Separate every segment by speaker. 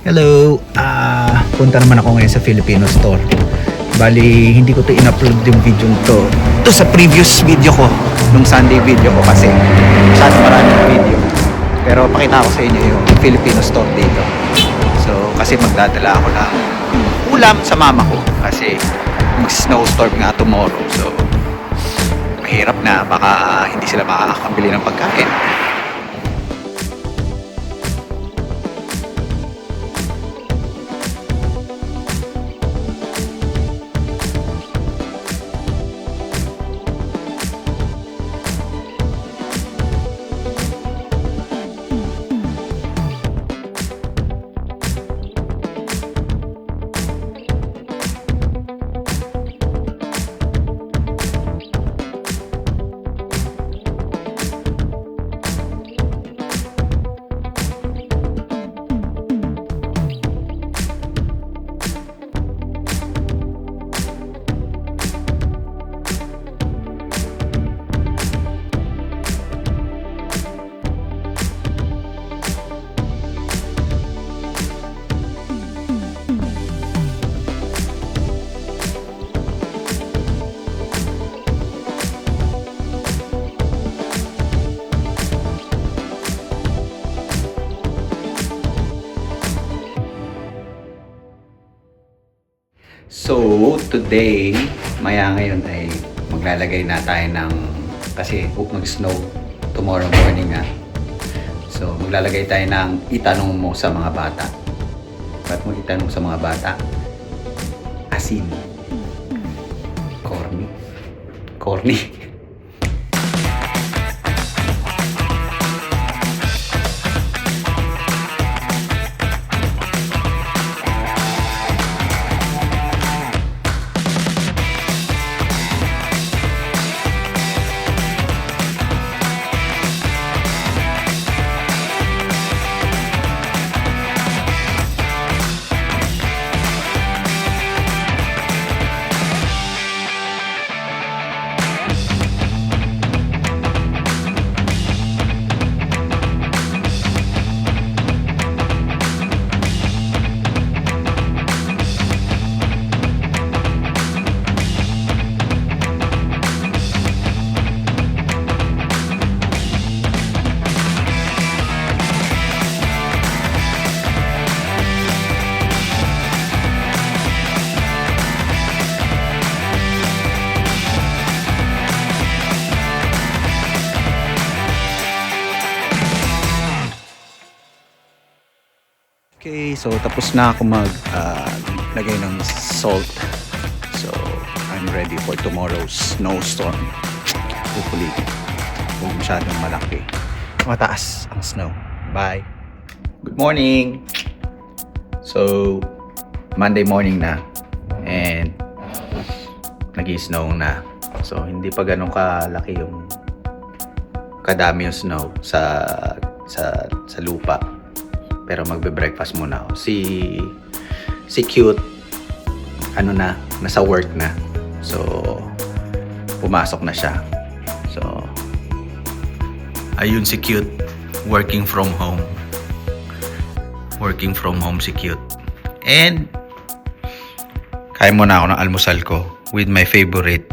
Speaker 1: Hello! Punta naman ako ngayon sa Filipino store. Bali, hindi ko to in-upload yung video to. Ito sa previous video ko, nung Sunday video ko kasi masyado maraming video. Pero pakita ko sa inyo yung Filipino store dito. So, kasi magdadala ako ng ulam sa mama ko kasi mag-snowstorm nga tomorrow. So, mahirap na, baka hindi sila makakabili ng pagkain. So, today, ngayon ay maglalagay na tayo ng, kasi mag-snow tomorrow morning nga. So, maglalagay tayo ng itanong mo sa mga bata. Ba't mo itanong sa mga bata? Asin. Corny. Corny. Okay, so tapos na ako lagay ng salt. So, I'm ready for tomorrow's snowstorm. Hopefully, huwag masyadong malaki. Mataas ang snow. Bye! Good morning! So, Monday morning na. And, nag-i-snow na. So, hindi pa ganun kalaki yung kadami yung snow sa lupa. Pero magbe-breakfast muna ako. Si Cute, nasa work na. So, pumasok na siya. So, ayun si Cute, working from home. Working from home si Cute. And, kain muna ako ng almusal ko with my favorite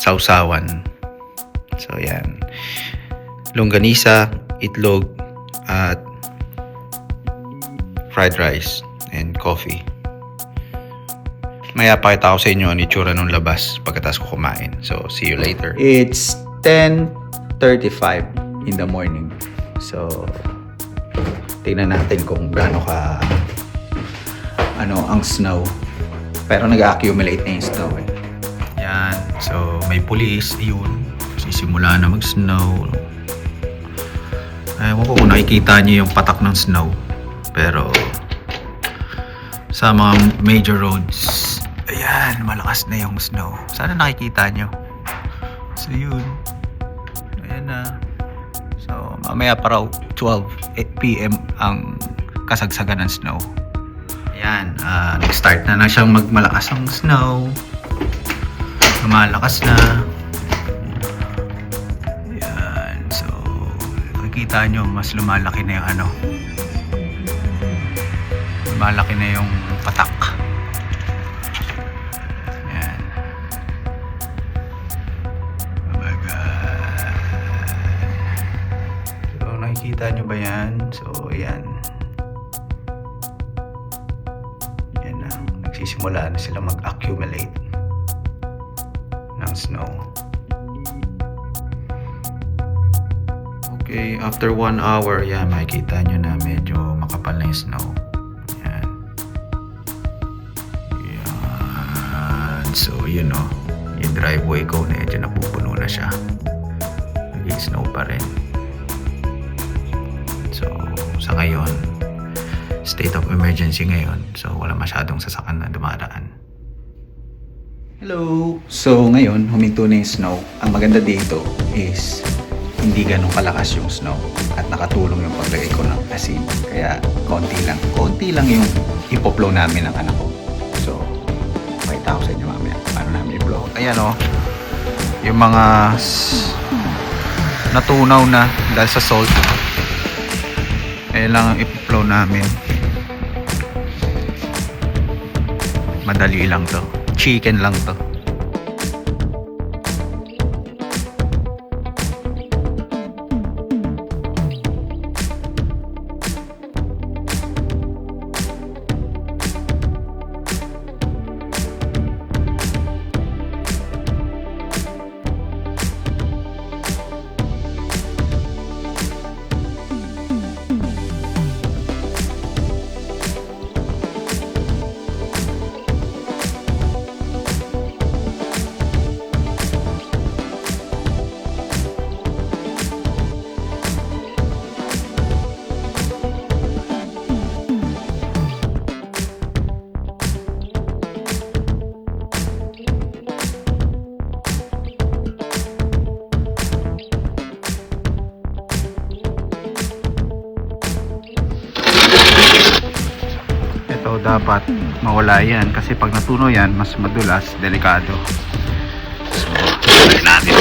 Speaker 1: sausawan. So, yan. Longganisa, itlog, at fried rice and coffee. Maya pakita ko sa inyo ang itsura nung labas pagkatapos ko kumain. So, see you later. It's 10:35 in the morning. So, tingnan natin kung gaano ka ang snow. Pero nag-accumulate na yung snow eh. Yan. So, may police. Yun. Sisimula na mag-snow. Ewan ko kung nakikita niyo yung patak ng snow. Pero sa mga major roads, ayan, malakas na yung snow. Sana nakikita niyo. So yun. Ayan na. So mamaya pa raw 12 PM ang kasagsagan ng snow. Ayan, nag-start na siyang magmalakas ang snow. Lumalakas na. Ayan, so makikita nyo mas lumalaki na yung Malaki na yung patak. Yan. Oh my God. So nakikita nyo ba yan? So yan. Yan na. Nagsisimula na sila mag-accumulate ng snow. Okay, after 1 hour, yan, makikita nyo na medyo makapal na yung snow. Yan. Yan. So, yun o. Yung driveway ko, medyo napupuno na siya. Nag-snow pa rin. So, sa ngayon, state of emergency ngayon. So, wala masyadong sasakyan na dumadaan. Hello! So, ngayon, huminto na yung snow. Ang maganda dito is hindi ganun kalakas yung snow at nakatulong yung paglagay ko ng asin. Kaya konti lang yung ipoplow namin ng anak ko. So, pakita ko sa inyo mamaya paano namin i-blow. Ayan o, yung mga natunaw na dahil sa salt. Ayan lang ang ipoplow namin. Madali lang to. Chicken lang to. So dapat mawala yan kasi pag natunaw yan mas madulas, delikado. So try natin.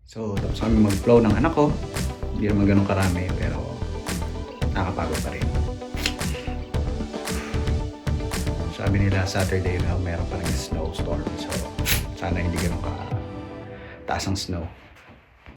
Speaker 1: So, tapos kami mag-flow ng anak ko. Hindi naman ganun karami, pero nakakapagod pa rin. Sabi nila Saturday na meron pa rin snowstorm. So, sana hindi ganun ka taas ang snow.